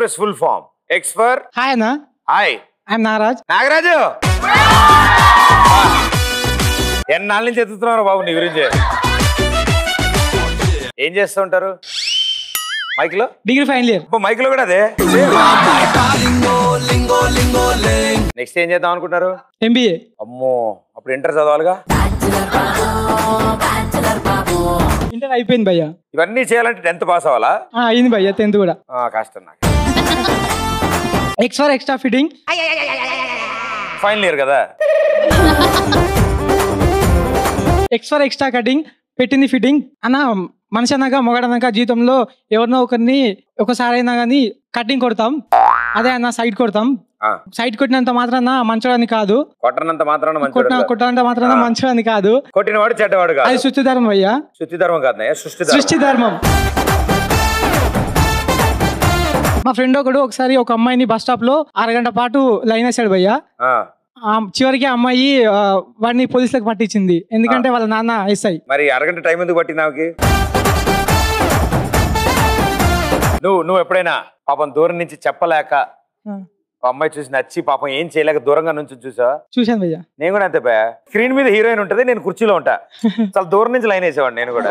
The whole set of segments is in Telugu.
Request full form. X for hi అన్న. హాయ్. ఐఎమ్ నాగరాజ్. నాగరాజు ఎన్నాళ్ళ నుంచి ఎత్తుతున్నారు బాబు నీ గురించి? ఏం చేస్తూ ఉంటారు? మైక్ లో డిగ్రీ ఫైనల్ ఇయర్. మైక్ లో కూడా అదే. నెక్స్ట్ ఏం చేద్దాం అనుకుంటారు? ఎంబీఏ. అమ్మో, అప్పుడు ఇంటర్ చదవాలిగా. ఇంటర్ అయిపోయింది భయ్యా. ఇవన్నీ చేయాలంటే 10th పాస్ అవ్వాలా? అయింది భయ్యా, 10th కూడా. కష్టం నాకు. X for extra fitting. Final year కదా. ఎక్స్ ఫర్ ఎక్స్ట్రా కటింగ్, పెట్టింది ఫిట్టింగ్. అన్న మనిషి అన్నాక మొగడన్నాక జీవితంలో ఎవరినో ఒకరిని ఒకసారి అయినా కానీ కటింగ్ కొడతాం. అదే అన్న సైడ్ కొడతాం. సైడ్ కొట్టినంత మాత్రాన మంచోడని కాదు, కొట్టనంత మాత్రాన కొట్టినంత మాత్రాన మంచోడని కాదు, కొట్టినవాడు చెడ్డవాడు కాదు. అది సృష్టి ధర్మం అయ్యా. సృష్టి ధర్మం కాదు, సృష్టి ధర్మం. మా ఫ్రెండ్ ఒకడు ఒకసారి ఒక అమ్మాయిని బస్ స్టాప్ లో 6 గంటల పాటు లైన్ వేసాడు భయ్యా. చివరికి అమ్మాయి వాడిని పోలీసులకు పట్టించింది, ఎందుకంటే వాళ్ళ నాన్న ఎస్ఐ. మరి 6 గంట టైం ఎందుకు పట్టింది ఆమెకి? నువ్వు ఎప్పుడైనా పాపం దూరం నుంచి చెప్పలేక అమ్మాయి చూసి నచ్చి పాపం ఏం చేయలేక దూరంగా నుంచి చూసాను భయ్యా. నేను కూడా అంతే భయ్యా. స్క్రీన్ మీద హీరోయిన్ ఉంటది, నేను కుర్చీలో ఉంటా, చాలా దూరం నుంచి లైన్ వేసేవాడు నేను కూడా.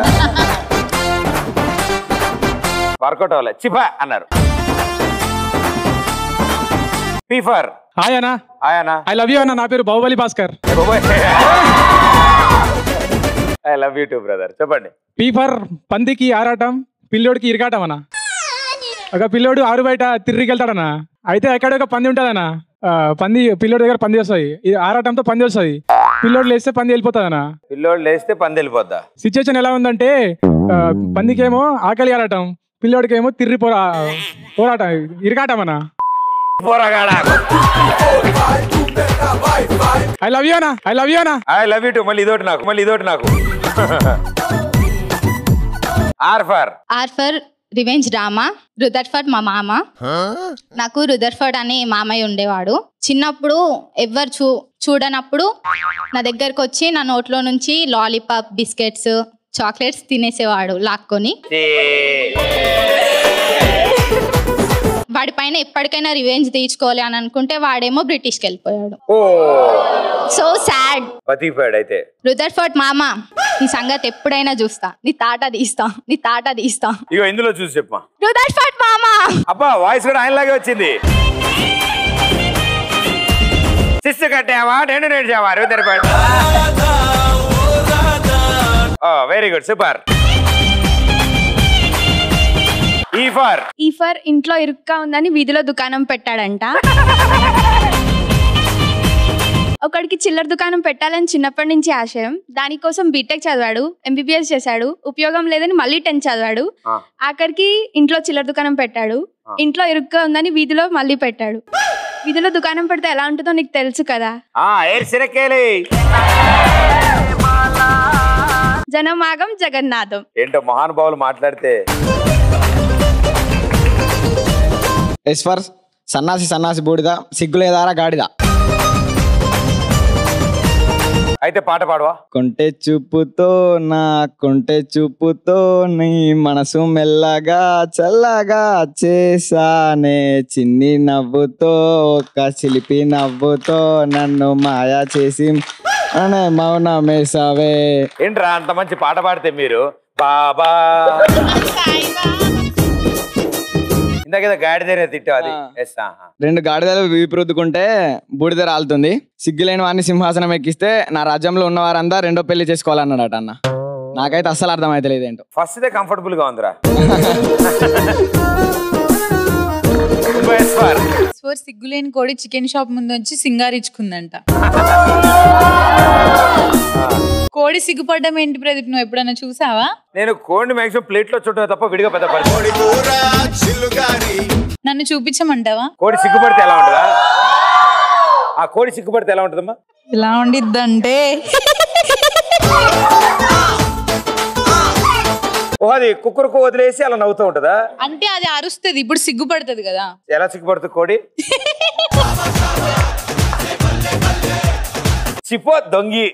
వర్కౌట్ అవ్వలే, చిపా అన్నారు. P for హాయ్ అన్న. హాయ్ అన్న. ఐ లవ్ యూ అన్న. నా పేరు Baahubali Bhaskar. I love you two brother. చెప్పండి. P for పందికి ఆరాటం, పిల్లోడికి ఇరగాటం అన్న. ఒక పిల్లోడు ఆరు బయట తిరిగికెళ్తాడన్నా, అయితే ఎక్కడ ఒక పంది ఉంటదన్నా. పంది పిల్లోడి దగ్గర పంది వస్తుంది, ఆరాటంతో పంది వస్తుంది. పిల్లోడు లేస్తే పంది వెళ్ళిపోతుందన్నా. పిల్లోడు లేస్తే పంది వెళ్ళిపోద్దా? సిచ్యువేషన్ ఎలా ఉందంటే పందికేమో ఆకలి ఆరాటం, పిల్లోడికేమో తిర్రి పోరాటం ఇరగాటం అన్నా. ఐ లవ్ యూ అన్నా. ఐ లవ్ యూ అన్నా. I love you too. మళ్ళీ ఇదోటి నాకు. R for revenge drama. Rutherford మా మామ. నాకు రుదర్ఫర్డ్ అనే మామయ్య ఉండేవాడు. చిన్నప్పుడు ఎవ్వరు చూడనప్పుడు నా దగ్గరకు వచ్చి నా నోట్లో నుంచి లాలీపాప్, బిస్కెట్స్, చాక్లెట్స్ తినేసేవాడు లాక్కొని. వాడి పైన ఎప్పటికైనా రివెంజ్ తీర్చుకోవాలి అని అనుకుంటే వాడేమో బ్రిటిష్కి వెళ్ళిపోయాడు. So sad. అయితే రుదర్ఫర్డ్ మామ, నీ సంగతి ఎప్పుడైనా చూస్తా, నీ తాట తీస్తా. ఇగో ఇందులో చూసి చెప్పమా. రుదర్ఫర్డ్ మామ. అబ్బా, వాయిస్ కూడా ఆయనలాగే వచ్చింది. శిస్సు కట్టావా, నేను నేర్చావా రుదర్ఫర్డ్. Very good, super. ఈ ఫర్ ఇంట్లో ఇరుక్కా ఉందని వీధిలో దుకాణం పెట్టాడంట. ఒకడికి చిల్లర దుకాణం పెట్టాలని చిన్నప్పటి నుంచి ఆశయం. దానికోసం బీటెక్ చదివాడు, MBBS చేశాడు, ఉపయోగం లేదని మళ్ళీ 10th చదివాడు. ఆఖరికి ఇంట్లో చిల్లర దుకాణం పెట్టాడు. ఇంట్లో ఇరుక్గా ఉందని వీధిలో మళ్ళీ పెట్టాడు. వీధిలో దుకాణం పెడితే ఎలా ఉంటుందో నీకు తెలుసు కదా. జనమాగం జగన్నాథం. ఏంటో మహానుభావులు మాట్లాడితే. ఎస్ ఫర్ సన్నాసి బూడిద, సిగ్గులేదారా గాడిద. అయితే పాట పాడవా. కొంటె చూపుతో నీ మనసు మెల్లగా చల్లగా చేసానే, చిన్ని నవ్వుతో ఒక చిలిపి నవ్వుతో నన్ను మాయా చేసి అనే మౌనమేసావే. ఏంట్రా అంత మంచి పాట పాడితే మీరు? బాబా ఇందాకేదో గాడిదనే తిట్టావు. 2 గాడిదలు వీపు రుద్దుకుంటే బూడిద రాలుతుంది, సిగ్గులేని వాడిని సింహాసనం ఎక్కిస్తే నా రాజ్యంలో ఉన్న వారంతా 2వ పెళ్లి చేసుకోవాలన్నాడట అన్న. నాకైతే అస్సలు అర్థమైతలేదు ఏంటో. ఫస్ట్ దే కంఫర్టబుల్ గా ఉందిరా. సిగ్గులేని కోడి చికెన్ షాప్ ముందు వచ్చి సింగారించుకుందంట. కోడి సిగ్గుపడ్డం ఏంటి ప్రదీప్, నువ్వు ఎప్పుడైనా చూసావా? నేను కోడిని మాక్సిమం ప్లేట్ లో చుట్టూ తప్ప విడిగా పెద్ద నన్ను చూపించమంటావా? కోడి సిగ్గుపడితే ఎలా ఉంటుందా? ఆ కోడి సిగ్గుపడితే ఎలా ఉంటుందమ్మా? ఎలా ఉండిద్దంటే అది కుక్కరుకు వదిలేసి అలా నవ్వుతూ ఉంటదా? అంటే అది అరుస్తుంది, ఇప్పుడు సిగ్గుపడుతుంది కదా. ఎలా సిగ్గుపడుతుంది కోడి? చిపో దొంగి.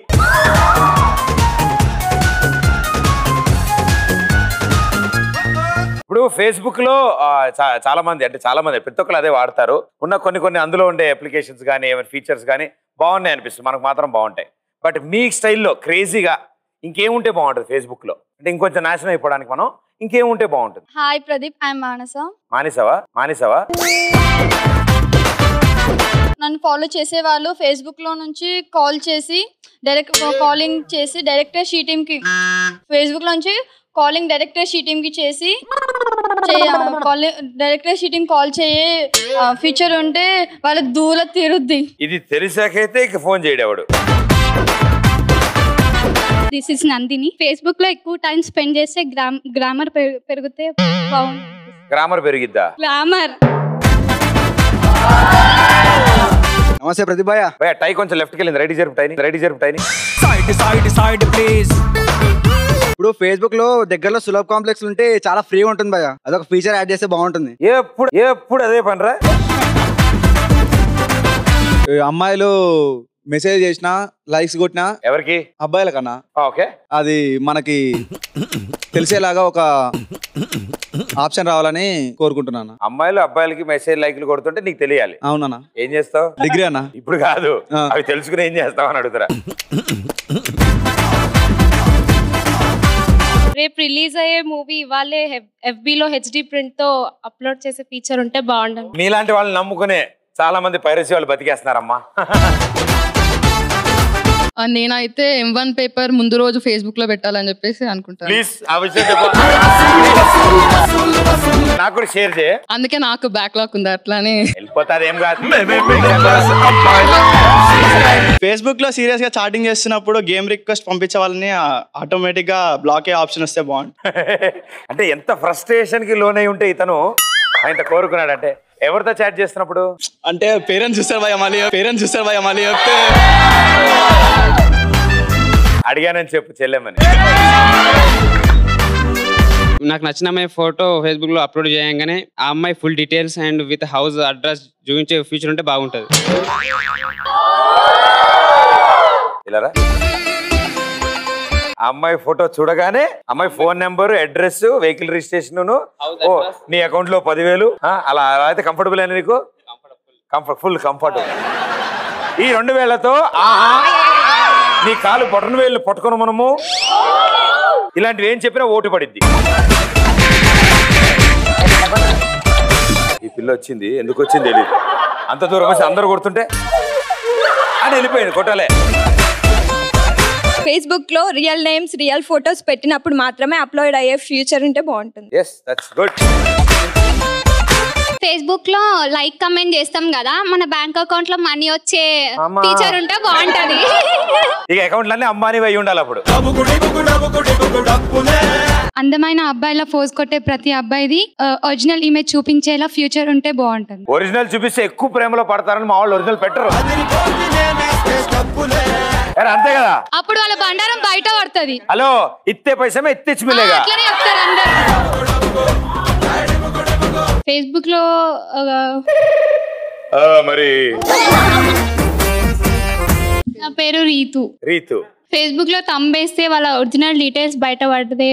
ఇప్పుడు ఫేస్బుక్ లో చాలా మంది ప్రతి ఒక్కరు అదే వాడతారు. ఉన్న కొన్ని అందులో ఉండే అప్లికేషన్స్ కానీ ఏమైనా ఫీచర్స్ కానీ బాగున్నాయి అనిపిస్తుంది, మనకు మాత్రం బాగుంటాయి. బట్ మీ స్టైల్లో క్రేజీగా ఇంకేముంటే బాగుంటుంది ఫేస్బుక్ లో? అంటే ఇంకొంచెం నాశనం అయిపోవడానికి మనం ఇంకేముంటే బాగుంటుంది? హాయ్ ప్రదీప్, ఐఎమ్ మానస. మానేసావా? నన్ను ఫాలో చేసే వాళ్ళు ఫేస్బుక్ లో నుంచి కాల్ చేసి కాలింగ్ చేసి డైరెక్టర్ షీ టీమ్ కి ఫేస్బుక్ లో నుంచి కాలింగ్ డైరెక్టర్ షీ టీమ్ కి చేసి డైరెక్టర్ షీ టీమ్ కాల్ చేయే ఫీచర్ ఉంటే వాళ్ళకి దూల తీరుద్ది. ఇది తెలిసాకైతే ఇక ఫోన్ చేయడేవాడు. This is Nandini. ఫేస్బుక్ లో ఎక్కువ టైం స్పెండ్ చేస్తే గ్రామర్ పెరిగితే బాగుంటుంది. గ్రామర్ పెరిగిద్దా? గ్రామర్. నమస్తే ప్రదీప్ భయ్య. టై కొంచెం లెఫ్ట్కి వెళ్ళింది, రైట్ జరుపు టైని. ఇప్పుడు ఫేస్బుక్ లో దగ్గరలో సులభ్ కాంప్లెక్స్ ఉంటే చాలా ఫ్రీగా ఉంటుంది భయ్య, అదొక ఫీచర్ యాడ్ చేస్తే బాగుంటుంది. ఎప్పుడు అదే పనిరా. అమ్మాయిలు మెసేజ్ చేసినా లైక్స్ కొట్టినా ఎవరికి? అబ్బాయిల కన్నా ఓకే, అది మనకి తెలిసేలాగా ఒక ఆప్షన్ రావాలని కోరుకుంటున్నాను. అమ్మాయిలు అబ్బాయిలకి మెసేజ్ లైక్లు కొడుతుంటే నీకు తెలియాలి. అవునా? ఏం చేస్తావు? డిగ్రీ అన్న. ఇప్పుడు కాదు, అవి తెలుసుకుని ఏం చేస్తావు అని అడుగుతారా. రేపు రిలీజ్ అయ్యే మూవీ వాళ్ళే FB లో HD ప్రింట్ తో అప్లోడ్ చేసే ఫీచర్ ఉంటే బాగుంటుంది. మీలాంటి వాళ్ళని నమ్ముకునే చాలా మంది పైరసీ వాళ్ళు బతికేస్తున్నారమ్మా. నేనైతే M1 పేపర్ ముందు రోజు ఫేస్బుక్ లో పెట్టాలని చెప్పేసి అనుకుంటాను. ప్లీజ్ ఆ విషయం నాకు కూడా షేర్ చేయ. అందుకే నాకు బ్యాక్లాగ్ ఉంది, అట్లానే వెళ్ళిపోతారు. ఏం కాదు. ఫేస్బుక్ లో సీరియస్ గా చాటింగ్ చేస్తున్నప్పుడు గేమ్ రిక్వెస్ట్ పంపించే వాళ్ళని ఆటోమేటిక్ గా బ్లాక్ అయ్యే ఆప్షన్ వస్తే బాగుంటుంది. అంటే ఎంత ఫ్రస్ట్రేషన్ కి లోనై ఉంటే ఇతను ఆయన కోరుకున్నాడు. అంటే ఎవరితో చాట్ చేస్తున్నప్పుడు? అంటే పేరెంట్స్ చూస్తారు భయ మళ్ళీ చెప్తే అడిగానని చెప్పు చెల్లెమని. నాకు నచ్చిన అమ్మాయి ఫోటో ఫేస్బుక్ లో అప్లోడ్ చేయగానే ఆ అమ్మాయి full details and with house address చూపించే ఫీచర్ ఉంటే బాగుంటది. ఇలారా ఆ అమ్మాయి ఫోటో చూడగానే అమ్మాయి phone number, address, vehicle registration, నీ అకౌంట్ లో 10,000 అలా అయితే కంఫర్టబుల్ అయినా నీకు? Full comfortable. ఈ 2 వేళ్లతో నీ కాలు బొటన వేళ్ళు పట్టుకుని మనము ఇలాంటివి ఏం చెప్పినా ఓటు పడిద్ది. ఈ పిల్ల వచ్చింది, ఎందుకు వచ్చింది తెలియదు. అంత దూరం వచ్చి అందరు కొడుతుంటే అని వెళ్ళిపోయింది, కొట్టాలే. ఫేస్బుక్ లో రియల్ నేమ్స్, రియల్ ఫొటోస్ పెట్టినప్పుడు మాత్రమే అప్లోడ్ అయ్యే ఫ్యూచర్ ఉంటే బాగుంటుంది. yes that's good. ఫేస్బుక్ లో లైక్ కమెంట్ చేస్తాం కదా, మన బ్యాంక్ అకౌంట్ లో మనీ వచ్చే ఫీచర్ ఉంటే బాగుంటది. ఇక అకౌంట్లన్నీ అంబానీ అయి ఉండాలి అప్పుడు. అందమైన అబ్బాయిల ఫోజ్ కొట్టే ప్రతి అబ్బాయిది ఒరిజినల్ ఇమేజ్ చూపించేలా ఫ్యూచర్ ఉంటే బాగుంటుంది. ఒరిజినల్ చూపిస్తే ఎక్కువ ప్రేమలో పడతారని మా వాళ్ళు ఒరిజినల్ పెట్టరు. అంతే కదా, అప్పుడు వాళ్ళ బండారం బయట పడుతుంది. హలో ఇత్తే పైసమే ఇత్తే మిలేగా అట్లనే చెప్తారు అందరూ. ఫేస్బుక్ లో మరి నా పేరు రీతు. ఫేస్బుక్ లో తంబేస్తే వాళ్ళ ఒరిజినల్ డీటెయిల్స్ బయట పడితే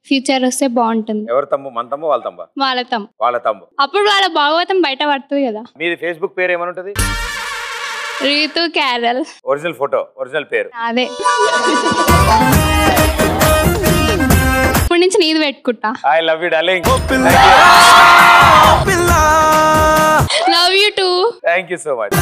ఫ్యూచర్ వస్తే బాగుంటుంది. ఎవరు తమ్ము? మన తమ్ము వాళ్ళ తమ్మ? వాళ్ళ తమ్ము. అప్పుడు వాళ్ళ భాగవతం బయట పడుతుంది కదా. మీది ఫేస్బుక్ పేరు ఏమనుంటది? Ritu Carol. Original photo, original పేరు అదే. ఇప్పటి నుంచి నీది పెట్టుకుంటా. I love you darling. Love you too. Thank you so much.